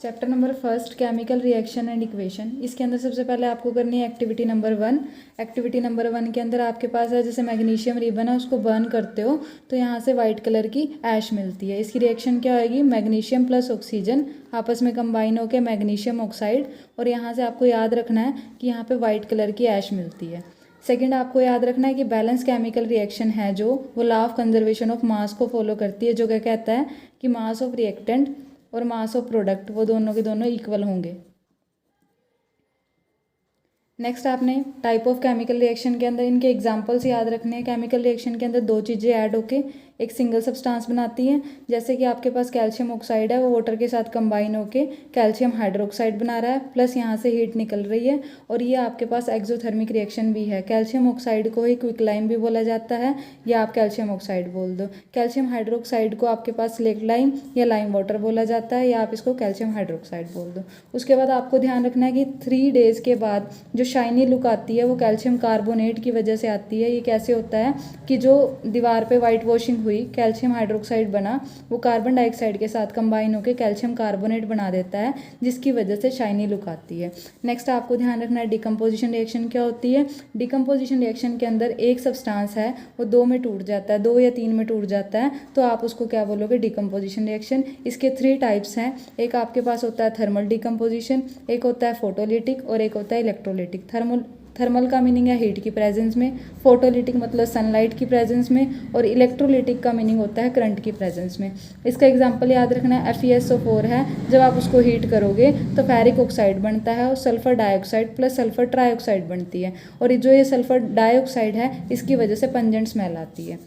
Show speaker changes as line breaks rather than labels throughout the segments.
Chapter number first chemical reaction and equation. इसके अंदर सबसे पहले आपको करनी है एक्टिविटी नंबर 1। एक्टिविटी नंबर 1 के अंदर आपके पास है जैसे मैग्नीशियम रिबन है, उसको बर्न करते हो तो यहाँ से वाइट कलर की ऐश मिलती है। इसकी रिएक्शन क्या होगी, मैग्नीशियम प्लस ऑक्सीजन आपस में कंबाइन होकर मैग्नीशियम ऑक्साइड, और यहाँ से आपको याद रखना है कि यहाँ पे वाइट कलर की ऐश मिलती है। सेकंड आपको याद रखना है कि बैलेंस केमिकल रिएक्शन है जो वो law of conservation of mass को फॉलो करती है, जो क्या कहता है कि मास ऑफ रिएक्टेंट और मास ऑफ प्रोडक्ट वो दोनों के दोनों इक्वल होंगे। नेक्स्ट आपने टाइप ऑफ केमिकल रिएक्शन के अंदर इनके एग्जांपल्स याद रखने हैं। केमिकल रिएक्शन के अंदर दो चीज़ें ऐड होके एक सिंगल सब्सटेंस बनाती हैं, जैसे कि आपके पास कैल्शियम ऑक्साइड है, वो वाटर के साथ कंबाइन होके कैल्शियम हाइड्रोक्साइड बना रहा है, प्लस यहाँ से हीट निकल रही है, और ये आपके पास एक्सोथर्मिक रिएक्शन भी है। कैल्शियम ऑक्साइड को ही क्विकलाइम भी बोला जाता है, या आप कैल्शियम ऑक्साइड बोल दो। कैल्शियम हाइड्रोक्साइड को आपके पास स्लेट लाइम या लाइम वाटर बोला जाता है, या आप इसको कैल्शियम हाइड्रोक्साइड बोल दो। उसके बाद आपको ध्यान रखना है कि 3 डेज़ के बाद जो शाइनी लुक आती है वो कैल्शियम कार्बोनेट की वजह से आती है। ये कैसे होता है कि जो दीवार पे वाइट वॉशिंग हुई, कैल्शियम हाइड्रोक्साइड बना, वो कार्बन डाइऑक्साइड के साथ कंबाइन होकर कैल्शियम कार्बोनेट बना देता है, जिसकी वजह से शाइनी लुक आती है। नेक्स्ट आपको ध्यान रखना है डिकम्पोजिशन रिएक्शन क्या होती है। डिकम्पोजिशन रिएक्शन के अंदर एक सब्सटेंस है वो 2 में टूट जाता है, 2 या 3 में टूट जाता है, तो आप उसको क्या बोलोगे, डिकम्पोजिशन रिएक्शन। इसके 3 टाइप्स हैं। एक आपके पास होता है थर्मल डिकम्पोजिशन, एक होता है फोटोलिटिक, और एक होता है इलेक्ट्रोलिटिक। थर्मल का मीनिंग है हीट की प्रेजेंस में, फोटोलिटिक मतलब सनलाइट की प्रेजेंस में, और इलेक्ट्रोलिटिक का मीनिंग होता है करंट की प्रेजेंस में। इसका एग्जांपल याद रखना है, FeSO4 है, जब आप उसको हीट करोगे तो फेरिक ऑक्साइड बनता है, और sulphur dioxide plus sulphur trioxide बनती है, और जो ये सल्फर डाइऑक्साइड है इसकी वजह से पंजेंट स्मेल आती है।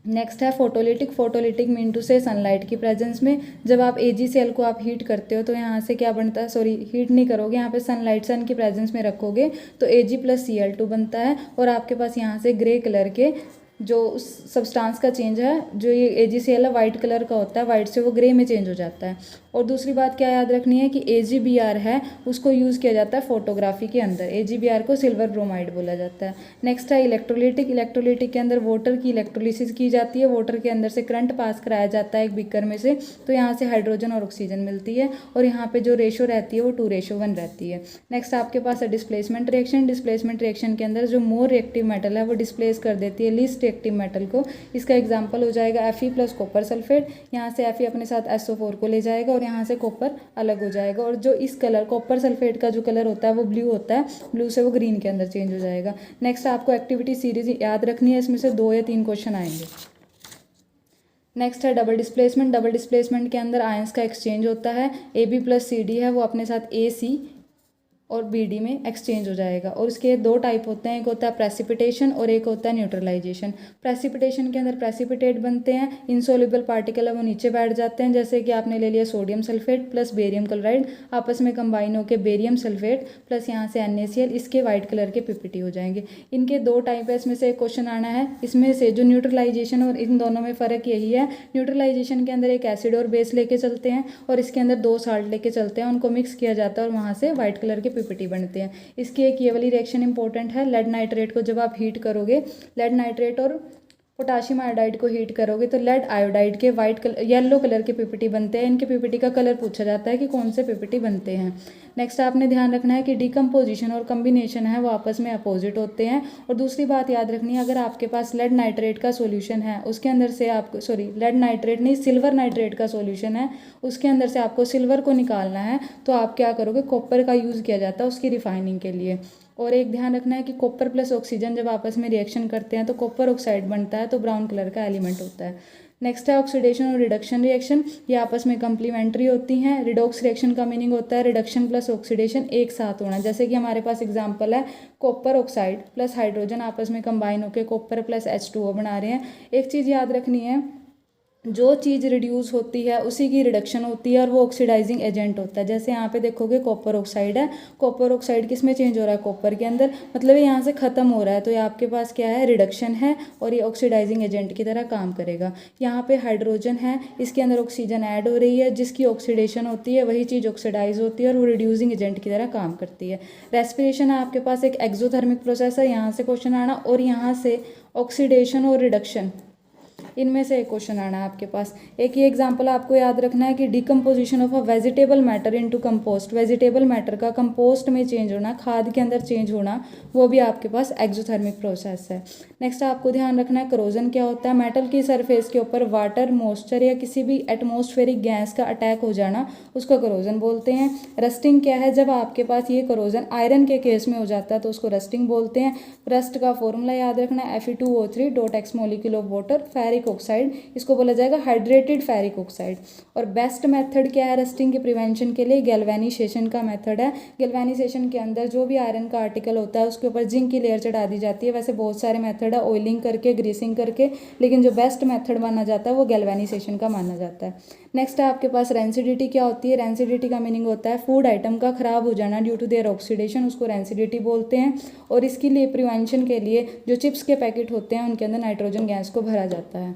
नेक्स्ट है फोटोलिटिक। फोटोलिटिक मीन टू से सनलाइट की प्रेजेंस में जब आप AgCl को आप हीट करते हो तो यहाँ से क्या बनता है, सॉरी हीट नहीं करोगे, यहाँ पे सनलाइट सन की प्रेजेंस में रखोगे तो Ag + Cl2 बनता है, और आपके पास यहाँ से ग्रे कलर के जो उस सब्सटेंस का चेंज है, जो ये AgCl है वाइट कलर का होता है, वाइट से वो ग्रे में चेंज हो जाता है। और दूसरी बात क्या याद रखनी है कि AgBr है उसको यूज़ किया जाता है फोटोग्राफी के अंदर। AgBr को सिल्वर ब्रोमाइड बोला जाता है। नेक्स्ट है इलेक्ट्रोलिटिक। इलेक्ट्रोलिटिक के अंदर वाटर की इलेक्ट्रोलिसिस की जाती है, वाटर के अंदर से करंट पास कराया जाता है एक बीकर में से, तो यहाँ से हाइड्रोजन और ऑक्सीजन मिलती है, और यहाँ पे जो रेशो रहती है वो 2:1 रहती है। नेक्स्ट आपके पास है डिस्प्लेसमेंट रिएक्शन। डिस्प्लेसमेंट रिएक्शन के अंदर जो मोर रिएक्टिव मेटल है वो डिस्प्लेस कर देती है लीस्ट रिएक्टिव मेटल को। इसका एग्जाम्पल हो जाएगा Fe + कॉपर सल्फेट। यहाँ से Fe अपने साथ SO4 को ले जाएगा, और यहाँ से कॉपर अलग हो जाएगा, और जो इस कलर कॉपर सल्फेट का जो कलर होता है वो ब्लू होता है, ब्लू से वो ग्रीन के अंदर चेंज हो जाएगा। नेक्स्ट आपको एक्टिविटी सीरीज याद रखनी है, इसमें से 2 या 3 क्वेश्चन आएंगे। नेक्स्ट है डबल डिस्प्लेसमेंट। डबल डिस्प्लेसमेंट के अंदर आयंस का एक्सचेंज होता है, AB + CD है वो अपने साथ AC और BD में एक्सचेंज हो जाएगा, और उसके 2 टाइप होते हैं, एक होता है प्रेसिपिटेशन और एक होता है न्यूट्रलाइजेशन। प्रेसिपिटेशन के अंदर प्रेसिपिटेट बनते हैं, इनसोल्युबल पार्टिकल है वो नीचे बैठ जाते हैं, जैसे कि आपने ले लिया sodium sulphate plus barium chloride, आपस में कंबाइन होकर बेरियम सल्फेट प्लस यहाँ से NaCl, इसके वाइट कलर के PPT हो जाएंगे। इनके 2 टाइप है, इसमें से एक क्वेश्चन आना है। इसमें से जो न्यूट्रलाइजेशन और इन दोनों में फ़र्क यही है, न्यूट्रलाइजेशन के अंदर एक एसिड और बेस लेके चलते हैं, और इसके अंदर 2 साल्ट लेके चलते हैं, उनको मिक्स किया जाता है और वहाँ से वाइट कलर के PPT बनते हैं। इसकी एक ये वाली रिएक्शन इंपॉर्टेंट है, लेड नाइट्रेट को जब आप हीट करोगे, लेड नाइट्रेट और पोटाशियम आयोडाइड को हीट करोगे तो लेड आयोडाइड के वाइट कलर येलो कलर के PPT बनते हैं। इनके PPT का कलर पूछा जाता है कि कौन से PPT बनते हैं। नेक्स्ट आपने ध्यान रखना है कि डिकम्पोजिशन और कम्बिनेशन है वो आपस में अपोजिट होते हैं। और दूसरी बात याद रखनी है, अगर आपके पास लेड नाइट्रेट का सॉल्यूशन है, उसके अंदर से आपको लेड नाइट्रेट नहीं सिल्वर नाइट्रेट का सॉल्यूशन है, उसके अंदर से आपको सिल्वर को निकालना है, तो आप क्या करोगे, कॉपर का यूज़ किया जाता है उसकी रिफाइनिंग के लिए। और एक ध्यान रखना है कि कॉपर प्लस ऑक्सीजन जब आपस में रिएक्शन करते हैं तो कॉपर ऑक्साइड बनता है, तो ब्राउन कलर का एलिमेंट होता है। नेक्स्ट है ऑक्सीडेशन और रिडक्शन रिएक्शन, ये आपस में कंप्लीमेंट्री होती हैं। रिडॉक्स रिएक्शन का मीनिंग होता है रिडक्शन प्लस ऑक्सीडेशन एक साथ होना, जैसे कि हमारे पास एग्जांपल है कॉपर ऑक्साइड प्लस हाइड्रोजन आपस में कंबाइन होकर कॉपर प्लस H2O बना रहे हैं। एक चीज़ याद रखनी है, जो चीज़ रिड्यूस होती है उसी की रिडक्शन होती है, और वो ऑक्सीडाइजिंग एजेंट होता है। जैसे यहाँ पे देखोगे कॉपर ऑक्साइड है, कॉपर ऑक्साइड किस में चेंज हो रहा है, कॉपर के अंदर, मतलब ये यहाँ से ख़त्म हो रहा है, तो ये आपके पास क्या है, रिडक्शन है, और ये ऑक्सीडाइजिंग एजेंट की तरह काम करेगा। यहाँ पे हाइड्रोजन है, इसके अंदर ऑक्सीजन ऐड हो रही है, जिसकी ऑक्सीडेशन होती है वही चीज़ ऑक्सीडाइज होती है, और वो रिड्यूसिंग एजेंट की तरह काम करती है। रेस्पिरेशन है आपके पास एक एक्सोथर्मिक प्रोसेस है, यहाँ से क्वेश्चन आना, और यहाँ से ऑक्सीडेशन और रिडक्शन इनमें से एक क्वेश्चन आना है आपके पास। एक ही एग्जांपल आपको याद रखना है कि decomposition of a vegetable matter into compost, vegetable matter का कंपोस्ट में चेंज होना, खाद के अंदर चेंज होना, वो भी आपके पास एक्सोथर्मिक प्रोसेस है। नेक्स्ट आपको ध्यान रखना है करोजन क्या होता है, मेटल की सरफेस के ऊपर वाटर, मॉइस्चर या किसी भी एटमॉस्फेरिक गैस का अटैक हो जाना, उसको करोजन बोलते हैं। रस्टिंग क्या है, जब आपके पास ये करोजन आयरन के केस में हो जाता है तो उसको रस्टिंग बोलते हैं। रस्ट का फॉर्मूला याद रखना है Fe2O3.x molecule of water, ferric oxide, इसको बोला जाएगा हाइड्रेटेड फेरिक ऑक्साइड। और बेस्ट मेथड क्या है रस्टिंग के प्रिवेंशन के लिए, गैल्वेनाइजेशन का मेथड है। गैल्वेनाइजेशन के अंदर जो भी आयरन का आर्टिकल होता है उसके ऊपर जिंक की लेयर चढ़ा दी जाती है। वैसे बहुत सारे मेथड है, ऑयलिंग करके, ग्रीसिंग करके, लेकिन जो बेस्ट मेथड माना जाता है वो गैल्वेनाइजेशन का माना जाता है। नेक्स्ट है आपके पास रेंसिडिटी क्या होती है, रेंसिडिटी का मीनिंग होता है फूड आइटम का खराब हो जाना ड्यू टू देयर ऑक्सीडेशन, उसको रेंसिडिटी बोलते हैं। और इसके लिए प्रिवेंशन के लिए जो चिप्स के पैकेट होते हैं उनके अंदर नाइट्रोजन गैस को भरा जाता है।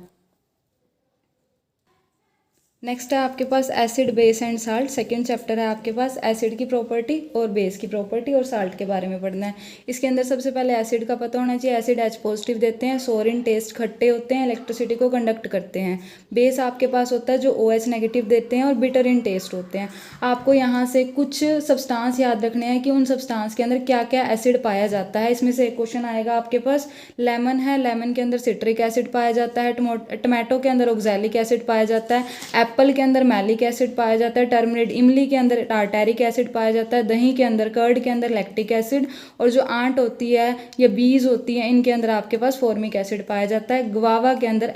नेक्स्ट है आपके पास acid, base and salt. Second chapter है आपके पास एसिड की प्रॉपर्टी और बेस की प्रॉपर्टी और साल्ट के बारे में पढ़ना है। इसके अंदर सबसे पहले एसिड का पता होना चाहिए। एसिड H पॉजिटिव देते हैं, सोर इन टेस्ट, खट्टे होते हैं, इलेक्ट्रिसिटी को कंडक्ट करते हैं। बेस आपके पास होता है जो OH नेगेटिव देते हैं और बिटर इन टेस्ट होते हैं। आपको यहाँ से कुछ सब्सटेंस याद रखने हैं कि उन सब्सटेंस के अंदर क्या क्या एसिड पाया जाता है। इसमें से एक क्वेश्चन आएगा आपके पास। लेमन है, लेमन के अंदर सिट्रिक एसिड पाया जाता है। टमाटो के अंदर ऑक्सैलिक एसिड पाया जाता है। एप्पल के अंदर मैलिक एसिड पाया जाता है। टर्मरिक, इमली के अंदर टार्टैरिक एसिड पाया जाता है। दही के अंदर, कर्ड के अंदर लैक्टिक एसिड। और जो आंट होती है या बीज होती है इनके अंदर आपके पास फॉर्मिक एसिड पाया जाता है। गुआवा के अंदर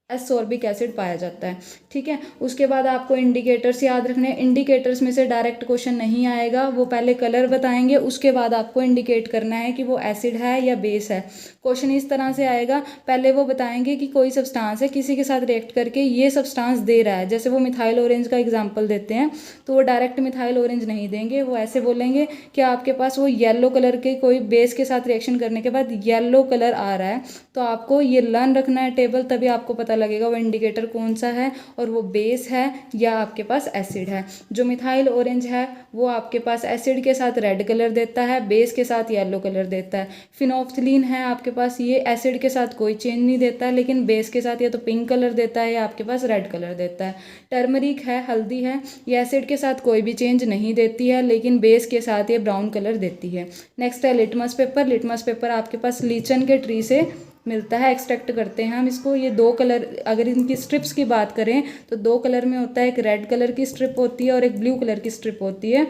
एसोर्बिक एसिड पाया जाता है। ठीक है, उसके बाद आपको इंडिकेटर्स याद रखने हैं। इंडिकेटर्स में से डायरेक्ट क्वेश्चन नहीं आएगा, वो पहले कलर बताएंगे, उसके बाद आपको इंडिकेट करना है कि वो एसिड है या बेस है। क्वेश्चन इस तरह से आएगा, पहले वो बताएंगे कि कोई सब्सटेंस है, किसी के साथ रिएक्ट करके ये सब्सटेंस दे रहा है। जैसे वो मिथाइल ऑरेंज का एग्जाम्पल देते हैं तो वो डायरेक्ट मिथाइल ऑरेंज नहीं देंगे, वो ऐसे बोलेंगे कि आपके पास वो येलो कलर के कोई बेस के साथ रिएक्शन करने के बाद येलो कलर आ रहा है, तो आपको ये लर्न रखना है टेबल, तभी आपको पता लगेगा वो इंडिकेटर कौन सा है और वो बेस है या आपके पास एसिड है। जो मिथाइल ऑरेंज है वो आपके पास एसिड के साथ रेड कलर देता है, बेस के साथ येलो कलर देता है। फिनोल्फथलीन है आपके पास, ये एसिड के साथ कोई चेंज नहीं देता है, लेकिन बेस के साथ या तो पिंक कलर देता है या आपके पास रेड कलर देता है। टर्मरिक है, हल्दी है, ये एसिड के साथ कोई भी चेंज नहीं देती है, लेकिन बेस के साथ ये ब्राउन कलर देती है। नेक्स्ट है लिटमस पेपर। लिटमस पेपर आपके पास लीचन के ट्री से मिलता है, एक्सट्रैक्ट करते हैं हम इसको। ये दो कलर, अगर इनकी स्ट्रिप्स की बात करें तो दो कलर में होता है, एक रेड कलर की स्ट्रिप होती है और एक ब्लू कलर की स्ट्रिप होती है।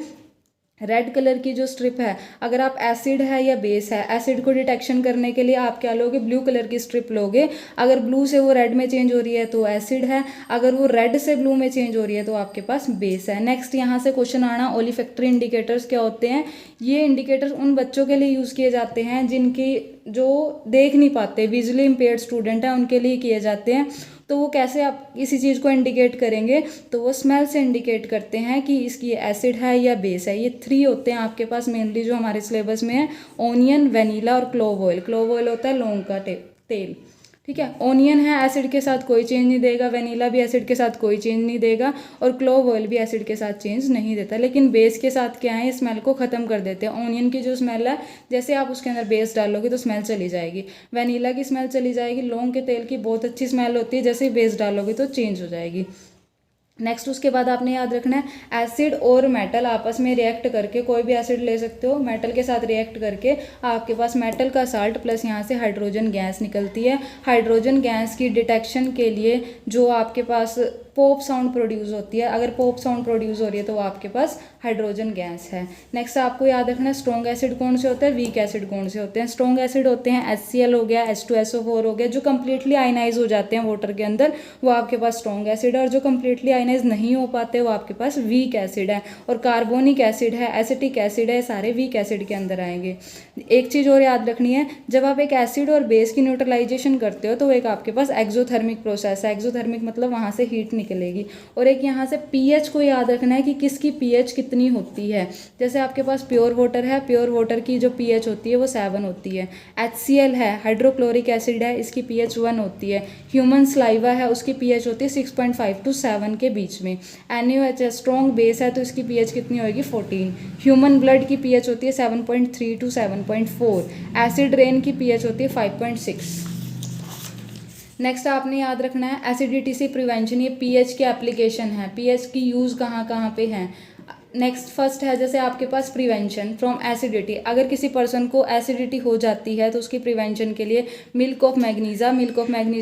रेड कलर की जो स्ट्रिप है, अगर आप एसिड है या बेस है, एसिड को डिटेक्शन करने के लिए आप क्या लोगे, ब्लू कलर की स्ट्रिप लोगे। अगर ब्लू से वो रेड में चेंज हो रही है तो एसिड है, अगर वो रेड से ब्लू में चेंज हो रही है तो आपके पास बेस है। नेक्स्ट यहाँ से क्वेश्चन आना, ओलिफैक्टरी इंडिकेटर्स क्या होते हैं। ये इंडिकेटर्स उन बच्चों के लिए यूज़ किए जाते हैं जिनकी जो देख नहीं पाते, विजुअली इम्पेयर्ड स्टूडेंट है, उनके लिए किए जाते हैं। तो वो कैसे आप किसी चीज़ को इंडिकेट करेंगे, तो वो स्मेल से इंडिकेट करते हैं कि इसकी एसिड है या बेस है। ये 3 होते हैं आपके पास मेनली जो हमारे सिलेबस में है, ओनियन, वेनीला और क्लोव ऑयल। क्लोव ऑयल होता है लौंग का तेल। ठीक है, ओनियन है एसिड के साथ कोई चेंज नहीं देगा, वेनीला भी एसिड के साथ कोई चेंज नहीं देगा और क्लोव ऑयल भी एसिड के साथ चेंज नहीं देता। लेकिन बेस के साथ क्या है, स्मेल को ख़त्म कर देते हैं। ओनियन की जो स्मेल है, जैसे आप उसके अंदर बेस डालोगे तो स्मेल चली जाएगी, वेनीला की स्मेल चली जाएगी, लौंग के तेल की बहुत अच्छी स्मेल होती है, जैसे ही बेस डालोगे तो चेंज हो जाएगी। नेक्स्ट उसके बाद आपने याद रखना है, एसिड और मेटल आपस में रिएक्ट करके, कोई भी एसिड ले सकते हो, मेटल के साथ रिएक्ट करके आपके पास मेटल का साल्ट प्लस यहाँ से हाइड्रोजन गैस निकलती है। हाइड्रोजन गैस की डिटेक्शन के लिए जो आपके पास पॉप साउंड प्रोड्यूस होती है, अगर पॉप साउंड प्रोड्यूस हो रही है तो वो आपके पास हाइड्रोजन गैस है। नेक्स्ट आपको याद रखना है, स्ट्रॉन्ग एसिड कौन से होते हैं, वीक एसिड कौन से होते हैं। स्ट्रॉन्ग एसिड होते हैं HCl हो गया, H2SO4 हो गया, जो कम्प्लीटली आयनाइज हो जाते हैं वाटर के अंदर, वो आपके पास स्ट्रॉन्ग एसिड है। और जो कम्प्लीटली आयनाइज नहीं हो पाते वो आपके पास वीक एसिड है। और कार्बोनिक एसिड है, एसिटिक एसिड है, सारे वीक एसिड के अंदर आएंगे। एक चीज़ और याद रखनी है, जब आप एक एसिड और बेस की न्यूट्रलाइजेशन करते हो तो एक आपके पास एक्सोथर्मिक प्रोसेस है। एक्सोथर्मिक मतलब वहाँ से हीट निकलेगी। और एक यहाँ से पीएच को याद रखना है कि किसकी पीएच कितनी होती है। जैसे आपके पास प्योर वाटर है, प्योर वाटर की जो पीएच होती है वो 7 होती है। HCl है, हाइड्रोक्लोरिक एसिड है, इसकी पीएच 1 होती है। ह्यूमन स्लाइवा है, उसकी पीएच होती है 6.5 to 7 के बीच में। NaOH स्ट्रॉन्ग बेस है तो इसकी पीएच कितनी होगी, 14। ह्यूमन ब्लड की पीएच होती है 7.3 to 7.4। एसिड रेन की पीएच होती है 5.6। नेक्स्ट आपने याद रखना है एसिडिटी से प्रिवेंशन, ये पीएच की एप्लीकेशन है, पीएच की यूज़ कहाँ कहाँ पे है। नेक्स्ट फर्स्ट है जैसे आपके पास प्रिवेंशन फ्रॉम एसिडिटी, अगर किसी पर्सन को एसिडिटी हो जाती है तो उसकी प्रिवेंशन के लिए मिल्क ऑफ मैग्नीजा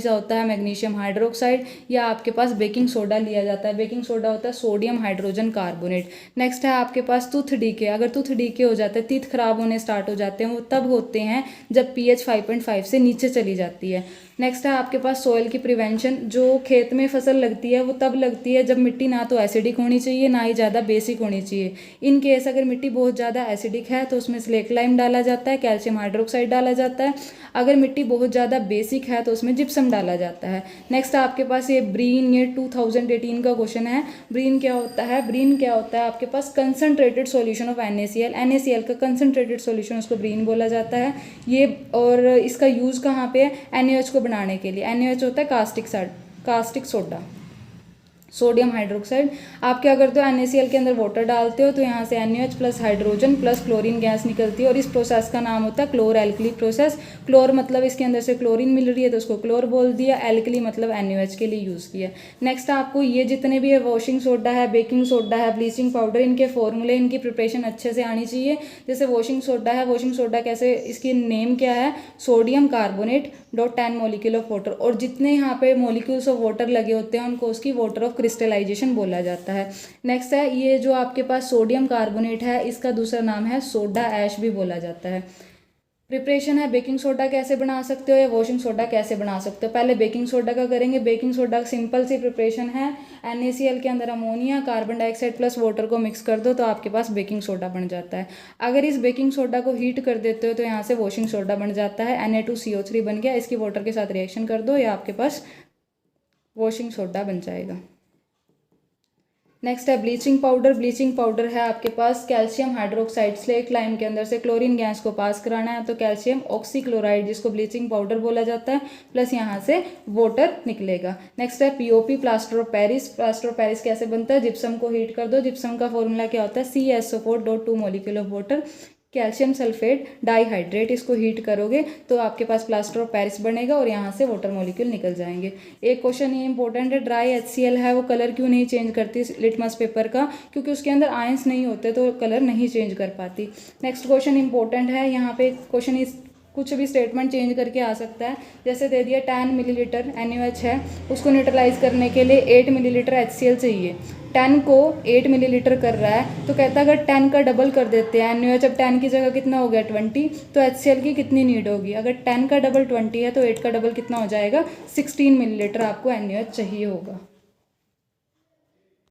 होता है मैग्नीशियम हाइड्रोक्साइड, या आपके पास बेकिंग सोडा लिया जाता है, बेकिंग सोडा होता है सोडियम हाइड्रोजन कार्बोनेट। नेक्स्ट है आपके पास टूथ डीके, अगर टूथ डीके हो जाता है, टीथ खराब होने स्टार्ट हो जाते हैं, वो तब होते हैं जब पीएच 5.5 से नीचे चली जाती है। नेक्स्ट है आपके पास सोइल की प्रिवेंशन, जो खेत में फसल लगती है वो तब लगती है जब मिट्टी ना तो एसिडिक होनी चाहिए ना ही ज़्यादा बेसिक होनी चाहिए। इन केस अगर मिट्टी बहुत ज़्यादा एसिडिक है तो उसमें स्लेक लाइम डाला जाता है, कैल्शियम हाइड्रोक्साइड डाला जाता है। अगर मिट्टी बहुत ज़्यादा बेसिक है तो उसमें जिप्सम डाला जाता है। नेक्स्ट आपके पास ये ब्रीन, ये 2018 का क्वेश्चन है। ब्रीन क्या होता है? ब्रीन क्या होता है आपके पास? Concentrated solution of NaCl, NaCl का कंसनट्रेटेड सॉल्यूशन उसको ब्रीन बोला जाता है। ये और इसका यूज़ कहाँ पे है? NaOH को बनाने के लिए। NaOH होता है कास्टिक सोडा, सोडियम हाइड्रोक्साइड। आप क्या करते हो? NaCl के अंदर वाटर डालते हो तो यहाँ से NaOH plus hydrogen plus chlorine gas निकलती है और इस प्रोसेस का नाम होता है क्लोर एल्कली प्रोसेस। क्लोर मतलब इसके अंदर से क्लोरीन मिल रही है तो उसको क्लोर बोल दिया, एल्कली मतलब NaOH के लिए यूज़ किया। नेक्स्ट आपको ये जितने भी है वॉशिंग सोडा है, बेकिंग सोडा है, ब्लीचिंग पाउडर, इनके फॉर्मूले, इनकी प्रिपरेशन अच्छे से आनी चाहिए। जैसे वॉशिंग सोडा है, वॉशिंग सोडा कैसे, इसकी नेम क्या है? Sodium carbonate dot 10 molecule of water, और जितने यहाँ पे मोलिक्यूल्स ऑफ वाटर लगे होते हैं उनको उसकी वाटर ऑफ क्रिस्टलाइजेशन बोला जाता है। नेक्स्ट है ये जो आपके पास सोडियम कार्बोनेट है, इसका दूसरा नाम है सोडा ऐश भी बोला जाता है। प्रिपरेशन है बेकिंग सोडा कैसे बना सकते हो या वॉशिंग सोडा कैसे बना सकते हो। पहले बेकिंग सोडा का करेंगे। बेकिंग सोडा सिंपल सी प्रिपरेशन है, NaCl के अंदर ammonia, carbon dioxide plus water को मिक्स कर दो तो आपके पास बेकिंग सोडा बन जाता है। अगर इस बेकिंग सोडा को हीट कर देते हो तो यहाँ से वॉशिंग सोडा बन जाता है, Na2CO3 बन गया, इसकी वाटर के साथ रिएक्शन कर दो या आपके पास वॉशिंग सोडा बन जाएगा। नेक्स्ट है ब्लीचिंग पाउडर। ब्लीचिंग पाउडर है आपके पास कैल्शियम हाइड्रोक्साइड, स्लेक लाइम के अंदर से क्लोरीन गैस को पास कराना है तो कैल्शियम ऑक्सीक्लोराइड, जिसको ब्लीचिंग पाउडर बोला जाता है, प्लस यहाँ से वाटर निकलेगा। नेक्स्ट है POP, plaster of Paris. Plaster of Paris कैसे बनता है? जिप्सम को हीट कर दो। जिप्सम का फॉर्मूला क्या होता है? CaSO4.2 molecule of water, calcium sulphate dihydrate, इसको हीट करोगे तो आपके पास प्लास्टर ऑफ पेरिस बनेगा और यहाँ से वाटर मॉलिक्यूल निकल जाएंगे। एक क्वेश्चन ये इंपॉर्टेंट है, ड्राई HCl है वो कलर क्यों नहीं चेंज करती लिटमस पेपर का? क्योंकि उसके अंदर आयंस नहीं होते तो कलर नहीं चेंज कर पाती। नेक्स्ट क्वेश्चन इंपॉर्टेंट है, यहाँ पे क्वेश्चन इस कुछ भी स्टेटमेंट चेंज करके आ सकता है। जैसे दे दिया 10 मिलीलीटर NaOH है, उसको न्यूट्रलाइज करने के लिए 8 मिलीलीटर HCl चाहिए। 10 को 8 मिलीलीटर कर रहा है तो कहता है अगर 10 का डबल कर देते हैं NaOH, अब 10 की जगह कितना हो गया 20, तो HCl की कितनी नीड होगी? अगर 10 का डबल 20 है तो 8 का डबल कितना हो जाएगा? 16 मिलीलीटर आपको NaOH चाहिए होगा।